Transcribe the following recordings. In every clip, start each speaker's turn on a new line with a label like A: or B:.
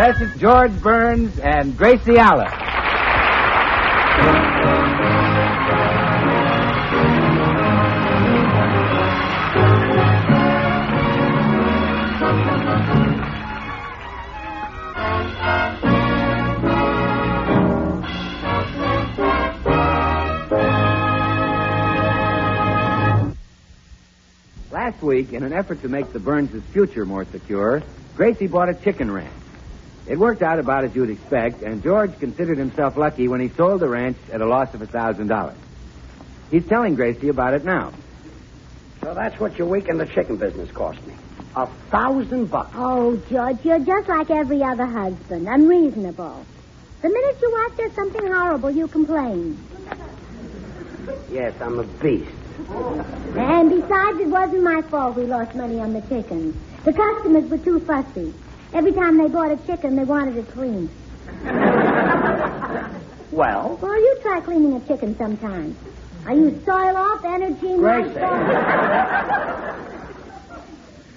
A: Yes, it's George Burns and Gracie Allen. Last week, in an effort to make the Burns' future more secure, Gracie bought a chicken ranch. It worked out about as you'd expect, and George considered himself lucky when he sold the ranch at a loss of $1,000. He's telling Gracie about it now.
B: So that's what your week in the chicken business cost me. $1,000.
C: Oh, George, you're just like every other husband, unreasonable. The minute you watch there's something horrible, you complain.
B: Yes, I'm a beast.
C: And besides, it wasn't my fault we lost money on the chickens. The customers were too fussy. Every time they bought a chicken, they wanted it cleaned.
B: Well?
C: Well, you try cleaning a chicken sometime. I use soil off, energy,
B: Gracie.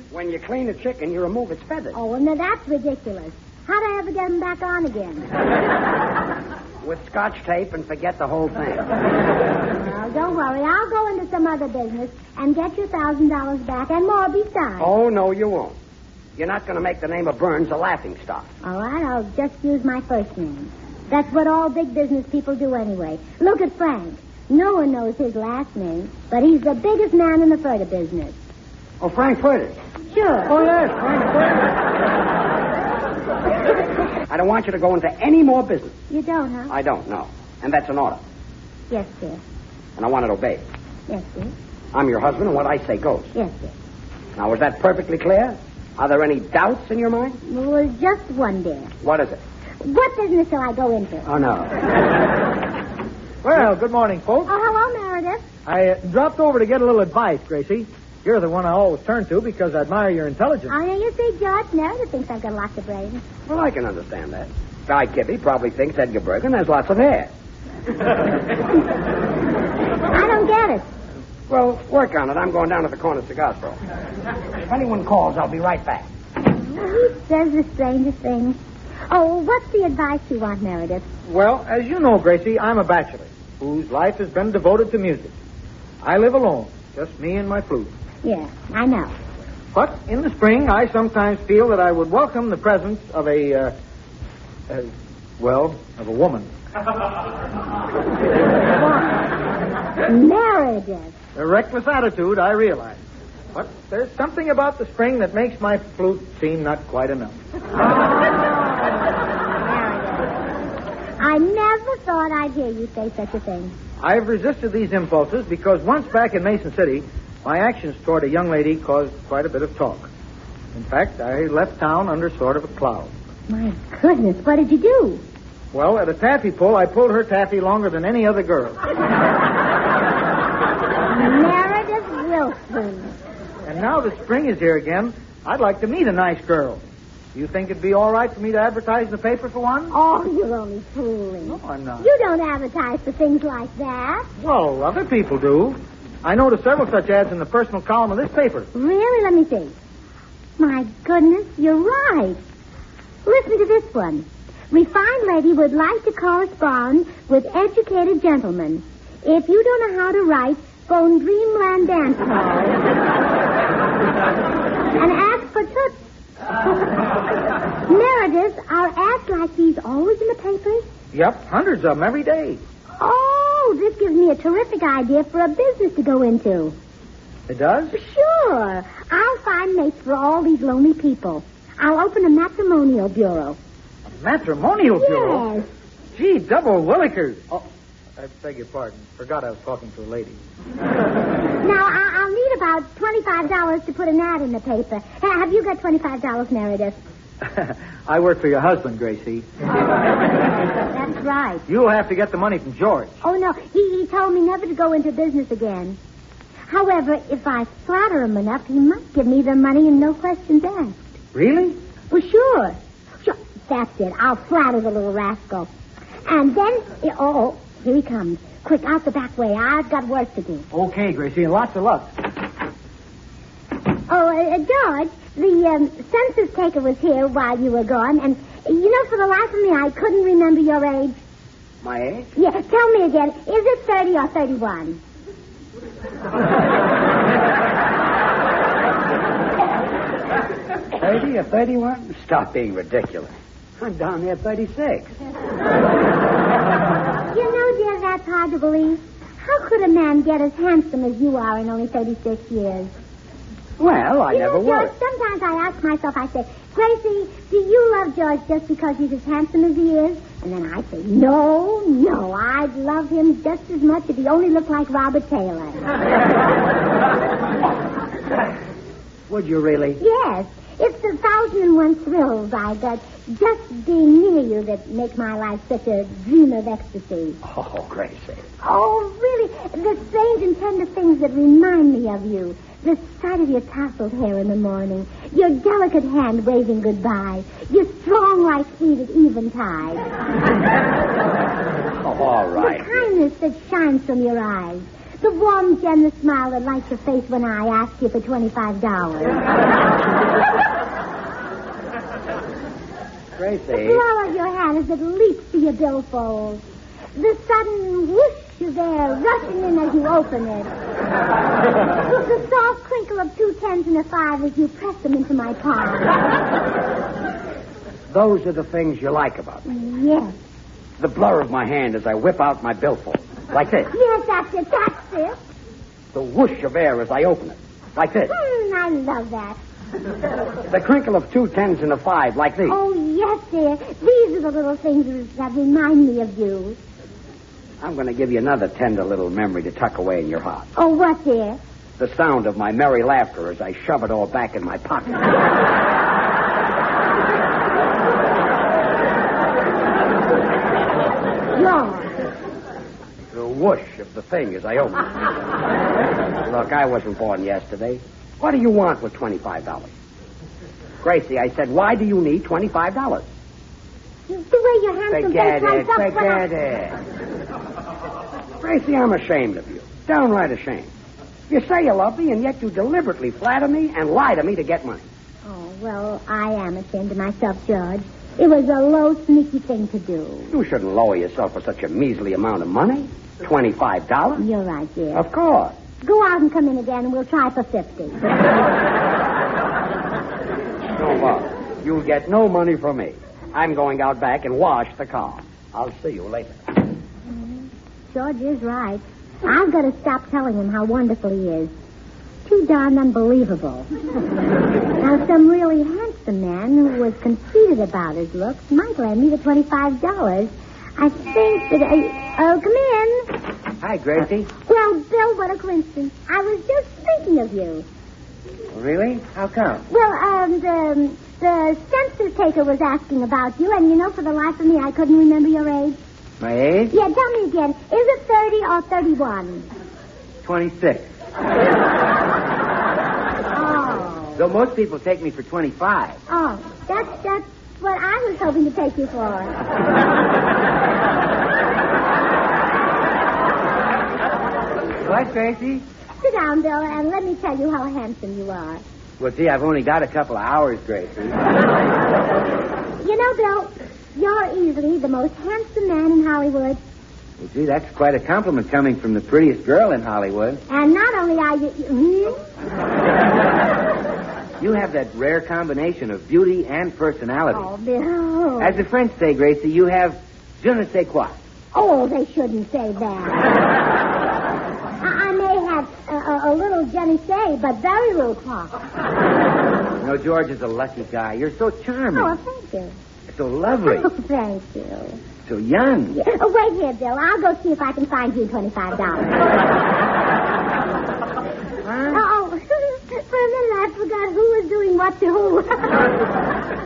B: When you clean a chicken, you remove its feathers.
C: Oh, well, now that's ridiculous. How'd I ever get them back on again?
B: With Scotch tape and forget the whole thing.
C: Well, don't worry. I'll go into some other business and get your $1,000 back and more besides.
B: Oh, no, you won't. You're not going to make the name of Burns a laughingstock.
C: All right, I'll just use my first name. That's what all big business people do anyway. Look at Frank. No one knows his last name, but he's the biggest man in the furniture business.
B: Oh, Frank Furter.
C: Sure.
B: Oh, yes, Frank Furter. I don't want you to go into any more business.
C: You don't, huh?
B: I don't, no. And that's an order.
C: Yes, sir.
B: And I want it obeyed.
C: Yes, sir.
B: I'm your husband, and what I say goes.
C: Yes, sir.
B: Now, was that perfectly clear? Are there any doubts in your mind?
C: Well, just one, dear.
B: What is it?
C: What business shall I go into?
B: Oh, no.
D: Well, good morning, folks.
C: Oh, hello, Meredith.
D: I dropped over to get a little advice, Gracie. You're the one I always turn to because I admire your intelligence.
C: Oh, now you see, George, Meredith thinks I've got lots of brains.
B: Well, I can understand that. Guy Kibbe probably thinks Edgar Bergen has lots of hair.
C: I don't get it.
B: Well, work on it. I'm going down to the corner cigar store. If anyone calls, I'll be right back.
C: He says the strangest things. Oh, what's the advice you want, Meredith?
D: Well, as you know, Gracie, I'm a bachelor whose life has been devoted to music. I live alone, just me and my flute.
C: Yeah, I know.
D: But in the spring, I sometimes feel that I would welcome the presence of of a woman.
C: Meredith.
D: A reckless attitude, I realize. But there's something about the spring that makes my flute seem not quite enough.
C: I never thought I'd hear you say such a thing.
D: I've resisted these impulses because once back in Mason City, my actions toward a young lady caused quite a bit of talk. In fact, I left town under sort of a cloud.
C: My goodness, what did you do?
D: Well, at a taffy pull, I pulled her taffy longer than any other girl.
C: Meredith Wilson.
D: And now that spring is here again, I'd like to meet a nice girl. Do you think it'd be all right for me to advertise in the paper for one?
C: Oh, you're only fooling.
D: No, I'm not.
C: You don't advertise for things like that.
D: Well, other people do. I noticed several such ads in the personal column of this paper.
C: Really? Let me see. My goodness, you're right. Listen to this one. Refined lady would like to correspond with educated gentlemen. If you don't know how to write, phone Dreamland Dance Hall. And ask for toots. Meredith, are ads like these always in the papers?
D: Yep, hundreds of them every day.
C: Oh, this gives me a terrific idea for a business to go into.
D: It does?
C: Sure. I'll find mates for all these lonely people. I'll open a matrimonial bureau.
D: A matrimonial bureau?
C: Yes.
D: Gee, double willikers. Oh, I beg your pardon. Forgot I was talking to a lady.
C: Now, I'll need about $25 to put an ad in the paper. Have you got $25, Meredith?
D: I work for your husband, Gracie.
C: That's right.
D: You'll have to get the money from George.
C: Oh, no. He told me never to go into business again. However, if I flatter him enough, he might give me the money and no questions asked.
D: Really?
C: Well, sure. Sure. That's it. I'll flatter the little rascal. And then... Oh, here he comes. Quick, out the back way. I've got work to do.
D: Okay, Gracie, and lots of luck.
C: Oh, George, the census taker was here while you were gone, and You know, for the life of me, I couldn't remember your age.
B: My age?
C: Yeah, tell me again. Is it 30 or 31?
B: 30 or 31? Stop being ridiculous. I'm down there 36.
C: You know, dear, that's hard to believe. How could a man get as handsome as you are in only 36 years?
B: Well, I never
C: George,
B: was.
C: sometimes I ask myself, I say, Gracie, do you love George just because he's as handsome as he is? And then I say, no, I'd love him just as much if he only looked like Robert Taylor.
B: Would you really?
C: Yes. It's the 1,001 thrills I got just being near you that make my life such a dream of ecstasy.
B: Oh, Gracie.
C: Oh, really? The strange and tender things that remind me of you. The sight of your tousled hair in the morning. Your delicate hand waving goodbye. Your strong white feet at eventide.
B: Oh, all right.
C: The kindness that shines from your eyes. The warm, generous smile that lights your face when I ask you for $25.
B: Gracie.
C: The glow of your hand as it leaps to your billfold. The sudden whoosh of air rushing in as you open it. The soft crinkle of 2 10s and a 5 as you press them into my palm.
B: Those are the things you like about me.
C: Yes.
B: The blur of my hand as I whip out my billfold. Like this.
C: Yes, that's it.
B: The whoosh of air as I open it. Like this.
C: I love that.
B: The crinkle of 2 10s and a 5. Like these.
C: Oh, yes, dear. These are the little things that remind me of you.
B: I'm going to give you another tender little memory to tuck away in your heart.
C: Oh, what, dear?
B: The sound of my merry laughter as I shove it all back in my pocket.
C: George.
B: The whoosh of the thing as I open it. Look, I wasn't born yesterday. What do you want with $25? Gracie, I said, why do you need $25?
C: The way your handsome face lights up.
B: Forget it. Gracie, I'm ashamed of you. Downright ashamed. You say you love me, and yet you deliberately flatter me and lie to me to get money.
C: Oh, well, I am ashamed of myself, George. It was a low, sneaky thing to do.
B: You shouldn't lower yourself for such a measly amount of money. $25.
C: You're right, dear.
B: Of course.
C: Go out and come in again, and we'll try for 50.
B: No bother. You'll get no money from me. I'm going out back and wash the car. I'll see you later.
C: George is right. I've got to stop telling him how wonderful he is. Too darn unbelievable. Now, some really handsome man who was conceited about his looks might lend me the $25. I think that oh, come in.
A: Hi, Gracie.
C: Well, Bill, what a coincidence. I was just thinking of you.
A: Really? How come?
C: Well, the census taker was asking about you, and you know, for the life of me, I couldn't remember your age.
A: My age?
C: Yeah, tell me again. Is it 30 or 31?
A: 26.
C: Oh.
A: Though most people take me for 25.
C: Oh, that's what I was hoping to take you for.
A: What, Gracie?
C: Sit down, Bill, and let me tell you how handsome you are.
A: Well, gee, I've only got a couple of hours, Gracie.
C: You know, Bill, you're easily the most handsome man in Hollywood.
A: Well, gee, that's quite a compliment coming from the prettiest girl in Hollywood.
C: And not only are you...
A: You have that rare combination of beauty and personality.
C: Oh, Bill.
A: As the French say, Gracie, you have je ne sais quoi.
C: Oh, they shouldn't say that. I may have a little je ne sais, but very little talk.
A: You know, George is a lucky guy. You're so charming.
C: Oh, thank you.
A: So lovely.
C: Oh, thank you.
A: So young.
C: Yeah. Oh, wait here, Bill. I'll go see if I can find you $25. Oh, for a minute I forgot who was doing what to who.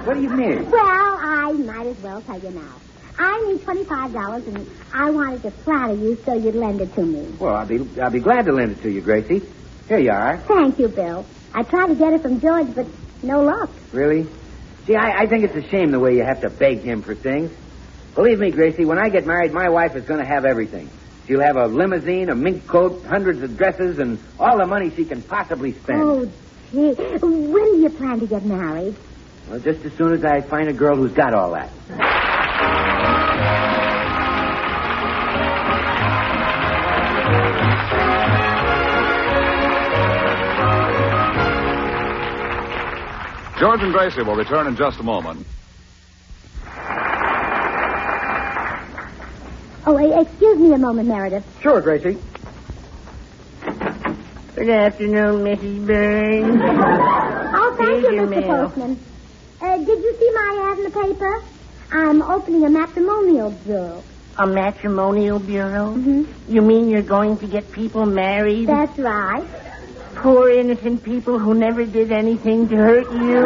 A: What do you mean?
C: Well, I might as well tell you now. I need $25, and I wanted to flatter you so you'd lend it to me.
A: Well, I'll be glad to lend it to you, Gracie. Here you are.
C: Thank you, Bill. I tried to get it from George, but no luck.
A: Really? See, I think it's a shame the way you have to beg him for things. Believe me, Gracie, when I get married, my wife is going to have everything. She'll have a limousine, a mink coat, hundreds of dresses, and all the money she can possibly spend.
C: Oh, gee. When do you plan to get married?
A: Well, just as soon as I find a girl who's got all that.
E: George and Gracie will return in just a moment.
C: Oh, excuse me a moment, Meredith.
D: Sure, Gracie.
F: Good afternoon, Mrs. Burns.
C: Oh, thank you,
F: Here's your
C: Mr.
F: mail.
C: Postman. Did you see my ad in the paper? I'm opening a matrimonial bureau.
F: A matrimonial bureau?
C: Mm-hmm.
F: You mean you're going to get people married?
C: That's right.
F: Poor innocent people who never did anything to hurt you?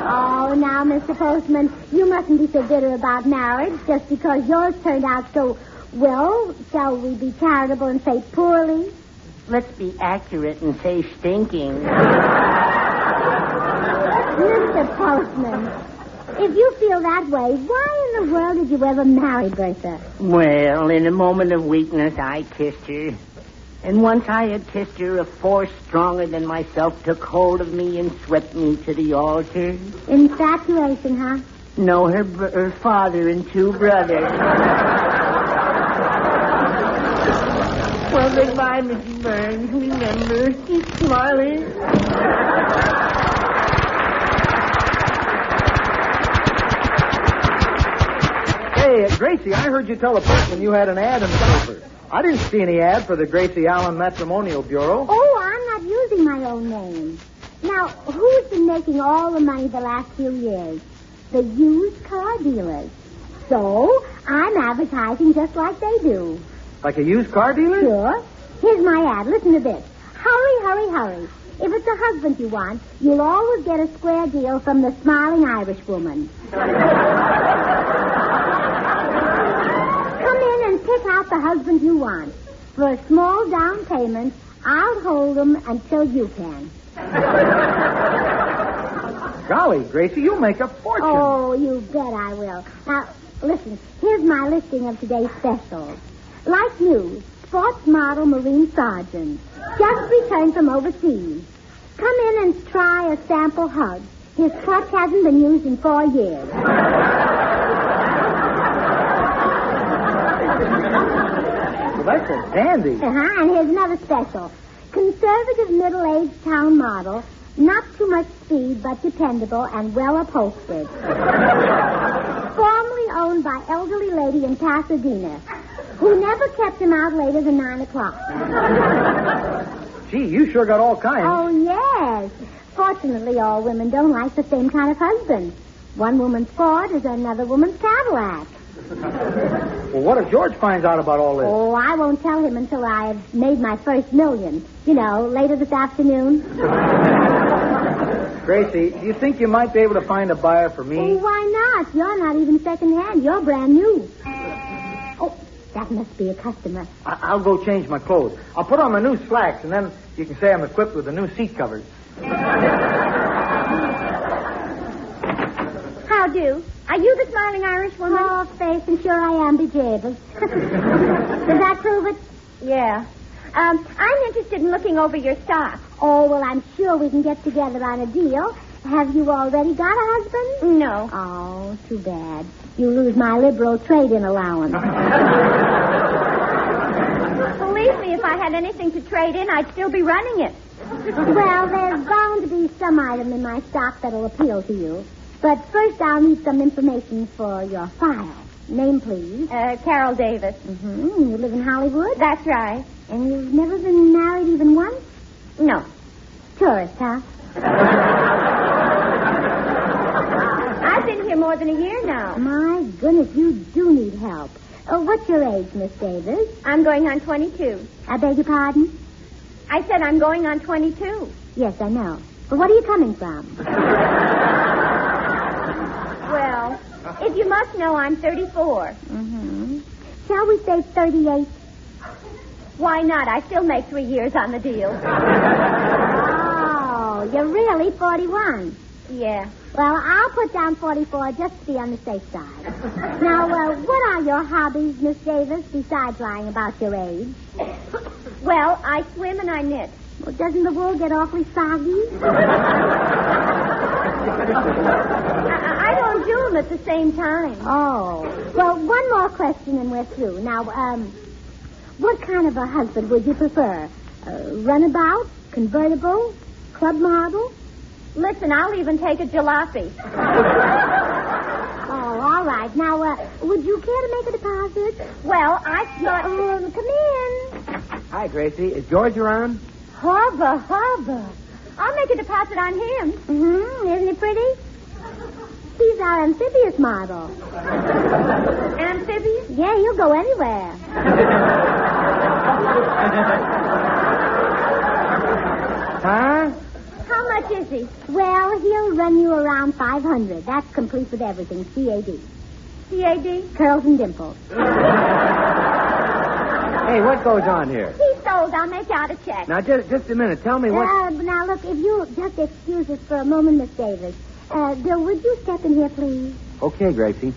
C: Oh, now, Mr. Postman, you mustn't be so bitter about marriage just because yours turned out so, well, shall we be charitable and say poorly?
F: Let's be accurate and say stinking.
C: Mr. Postman, if you feel that way, why in the world did you ever marry Bertha?
F: Well, in a moment of weakness, I kissed her. And once I had kissed her, a force stronger than myself took hold of me and swept me to the altar.
C: Infatuation, huh?
F: No, her father and two brothers. Well, goodbye, Mrs. Burns. Remember, keep smiling.
D: Hey, Gracie, I heard you tell the postman you had an ad in the paper. I didn't see any ad for the Gracie Allen Matrimonial Bureau.
C: Oh, I'm not using my own name. Now, who's been making all the money the last few years? The used car dealers. So, I'm advertising just like they do.
D: Like a used car dealer?
C: Sure. Here's my ad. Listen to this. Hurry, hurry, hurry. If it's a husband you want, you'll always get a square deal from the smiling Irish woman. Come in and pick out the husband you want. For a small down payment, I'll hold them until you can.
D: Golly, Gracie, you'll make a fortune.
C: Oh, you bet I will. Now, listen, here's my listing of today's specials. Like news, sports model Marine Sergeant. Just returned from overseas. Come in and try a sample hug. His clutch hasn't been used in 4 years.
D: Well, that's a dandy.
C: Uh-huh, and here's another special. Conservative middle-aged town model. Not too much speed, but dependable and well upholstered. Formerly owned by elderly lady in Pasadena, who never kept him out later than 9 o'clock.
D: Gee, you sure got all kinds.
C: Oh, yes. Fortunately, all women don't like the same kind of husband. One woman's Ford is another woman's Cadillac.
D: Well, what if George finds out about all this?
C: Oh, I won't tell him until I've made my first million. You know, later this afternoon.
D: Gracie, do you think you might be able to find a buyer for me?
C: Oh, why not? You're not even second-hand. You're brand new. Oh, that must be a customer.
D: I'll go change my clothes. I'll put on my new slacks, and then you can say I'm equipped with the new seat covers.
C: How do? Are you the smiling Irish woman? Oh, face, and sure I am, bejabbers. Does that prove it?
G: Yeah. I'm interested in looking over your stock.
C: Oh, well, I'm sure we can get together on a deal. Have you already got a husband?
G: No.
C: Oh, too bad. You lose my liberal trade-in allowance.
G: Believe me, if I had anything to trade in, I'd still be running it.
C: Well, there's bound to be some item in my stock that'll appeal to you. But first I'll need some information for your file. Name, please.
G: Carol Davis.
C: Mm-hmm. You live in Hollywood?
G: That's right.
C: And you've never been married even once?
G: No.
C: Tourist, huh?
G: I've been here more than a year now.
C: My goodness, you do need help. What's your age, Miss Davis?
G: I'm going on 22.
C: I beg your pardon?
G: I said I'm going on 22.
C: Yes, I know. But what are you coming from?
G: Well, if you must know, I'm 34.
C: Mm-hmm. Shall we say 38?
G: Why not? I still make 3 years on the deal.
C: Oh, you're really 41.
G: Yeah.
C: Well, I'll put down 44 just to be on the safe side. Now, what are your hobbies, Miss Davis, besides lying about your age?
G: Well, I swim and I knit.
C: Well, doesn't the wool get awfully soggy?
G: I don't do them at the same time.
C: Oh. Well, one more question and we're through. Now, what kind of a husband would you prefer? Runabout? Convertible? Club model?
G: Listen, I'll even take a jalopy.
C: Oh, all right. Now, would you care to make a deposit?
G: Well, I thought...
C: Come in.
A: Hi, Gracie. Is George around?
G: Hubba. I'll make a deposit on him.
C: Mm-hmm. Isn't he pretty? He's our amphibious model.
G: Amphibious?
C: Yeah, he'll go anywhere.
A: Huh?
G: How much is he?
C: Well, he'll run you around 500. That's complete with everything. CAD.
G: CAD?
C: Curls and dimples.
A: Hey, what goes on here?
G: He's sold. I'll make out a check.
A: Now, just a minute. Tell me what...
C: Now, look, if you just excuse us for a moment, Miss Davis. Bill, would you step in here, please?
A: Okay, Gracie.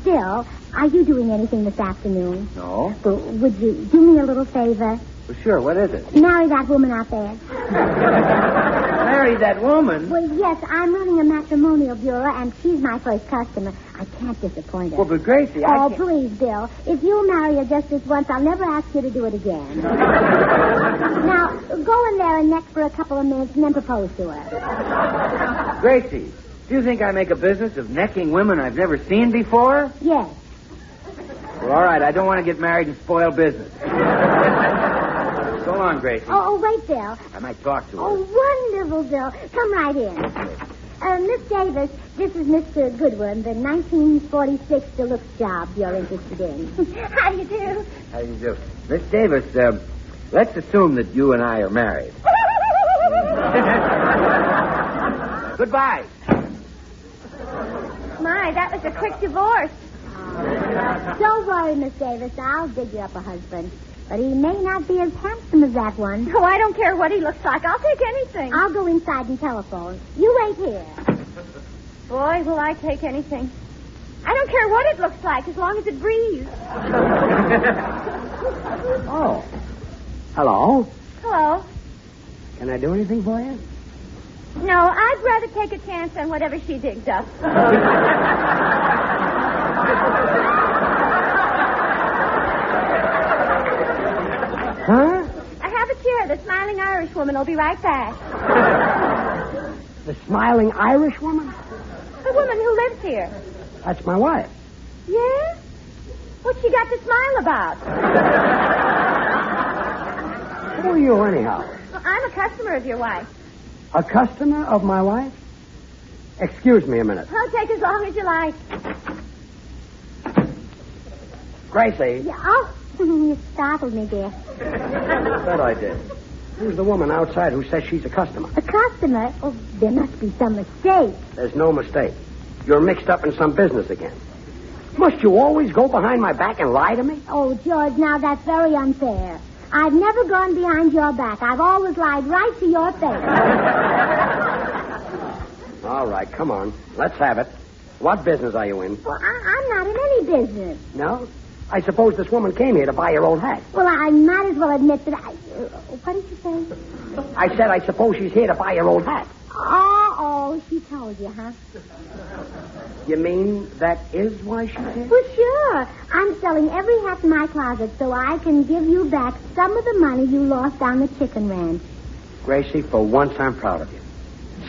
C: Bill, are you doing anything this afternoon?
A: No?
C: Well, would you do me a little favor?
A: Well, sure. What is it?
C: Marry that woman out there.
A: Marry that woman?
C: Well, yes, I'm running a matrimonial bureau, and she's my first customer. I can't disappoint her.
A: Well, but Gracie,
C: Oh, please, Bill. If you'll marry her just this once, I'll never ask you to do it again. Now, go in there and neck for a couple of minutes and then propose to her.
A: Gracie, do you think I make a business of necking women I've never seen before?
C: Yes.
A: Well, all right. I don't want to get married and spoil business. So long, Gracie.
C: Oh, wait, Bill.
A: I might talk to her.
C: Oh, wonderful, Bill. Come right in. Miss Davis, this is Mr. Goodwin, the 1946 deluxe job you're interested in.
G: How do you do?
A: How do you do? Miss Davis, let's assume that you and I are married. Goodbye.
G: My, that was a quick divorce.
C: Don't worry, Miss Davis. I'll dig you up a husband. But he may not be as handsome as that one.
G: Oh, I don't care what he looks like. I'll take anything.
C: I'll go inside and telephone. You wait here.
G: Boy, will I take anything. I don't care what it looks like as long as it breathes.
B: Oh. Hello.
G: Hello.
B: Can I do anything for you?
G: No, I'd rather take a chance on whatever she digs up.
B: Huh?
G: I have a chair. The smiling Irish woman will be right back.
B: The smiling Irish woman?
G: The woman who lives here.
B: That's my wife.
G: Yeah? What's she got to smile about?
B: Who are you, anyhow?
G: Well, I'm a customer of your wife.
B: A customer of my wife? Excuse me a minute.
G: I'll take as long as you like.
B: Gracie.
C: Yeah, oh, you startled me, dear.
B: Bet I did. Who's the woman outside who says she's a customer?
C: A customer? Oh, there must be some mistake.
B: There's no mistake. You're mixed up in some business again. Must you always go behind my back and lie to me?
C: Oh, George, now that's very unfair. I've never gone behind your back. I've always lied right to your face.
B: All right, come on. Let's have it. What business are you in?
C: Well, I'm not in any business.
B: No? I suppose this woman came here to buy your old hat.
C: Well, I might as well admit that what did you say?
B: I said I suppose she's here to buy your old hat.
C: Oh, she told you, huh?
B: You mean that is why she's here?
C: Well, sure. I'm selling every hat in my closet so I can give you back some of the money you lost on the chicken ranch.
B: Gracie, for once I'm proud of you.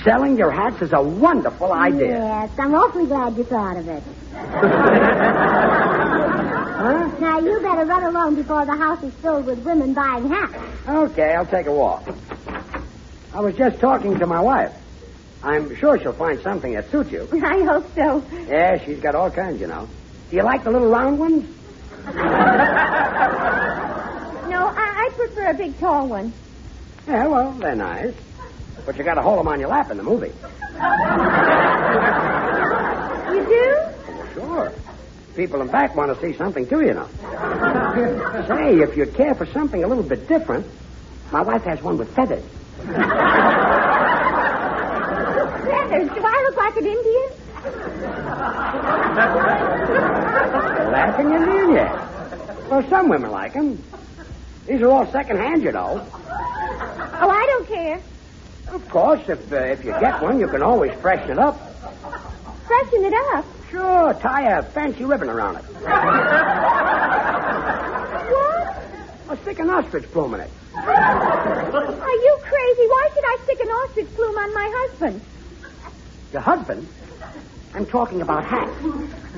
B: Selling your hats is a wonderful idea.
C: Yes, I'm awfully glad you thought of it.
B: Huh?
C: Now, you better run along before the house is filled with women buying hats.
B: Okay, I'll take a walk. I was just talking to my wife. I'm sure she'll find something that suits you.
G: I hope so.
B: Yeah, she's got all kinds, you know. Do you like the little round ones?
G: No, I prefer a big, tall one.
B: Yeah, well, they're nice. But you got to hold them on your lap in the movie.
G: You do?
B: Sure. People in back want to see something too, you know. Say, if you care for something a little bit different, my wife has one with feathers.
G: Feathers? Do I look like an Indian?
B: Laughing Indian, yes. Well, some women like them. These are all second-hand, you know.
G: Oh, I don't care.
B: Of course, if you get one, you can always freshen it up.
G: Freshen it up.
B: Sure, tie a fancy ribbon around it.
G: What?
B: Or stick an ostrich plume in it.
G: Are you crazy? Why should I stick an ostrich plume on my husband?
B: Your husband? I'm talking about hats.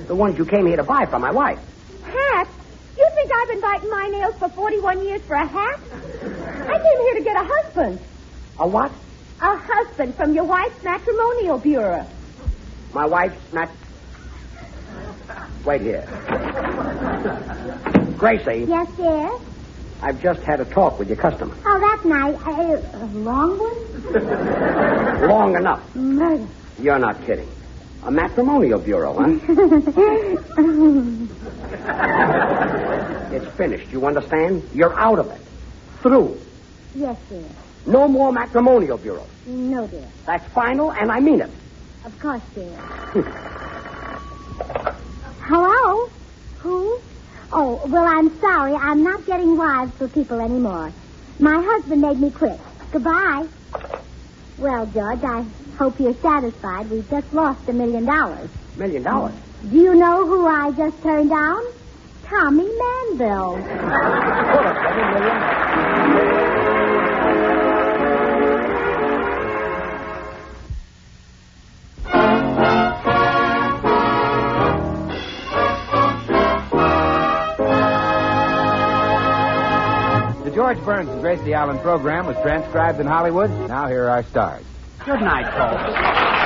B: The ones you came here to buy for my wife.
G: Hat? You think I've been biting my nails for 41 years for a hat? I came here to get a husband.
B: A what?
G: A husband from your wife's matrimonial bureau.
B: My wife's not... Wait here. Gracie.
C: Yes, dear?
B: I've just had a talk with your customer.
C: Oh, that's nice. A long one?
B: Long enough.
C: Murder.
B: You're not kidding. A matrimonial bureau, huh? It's finished, you understand? You're out of it. Through.
C: Yes, dear.
B: No more matrimonial bureaus.
C: No, dear.
B: That's final, and I mean it.
C: Of course, dear. Hello? Who? Oh, well, I'm sorry. I'm not getting wives for people anymore. My husband made me quit. Goodbye. Well, George, I hope you're satisfied. We've just lost $1 million.
B: $1 million?
C: Do you know who I just turned down? Tommy Manville.
A: The George Burns and Gracie Allen program was transcribed in Hollywood. Now here are our stars.
B: Good night, folks.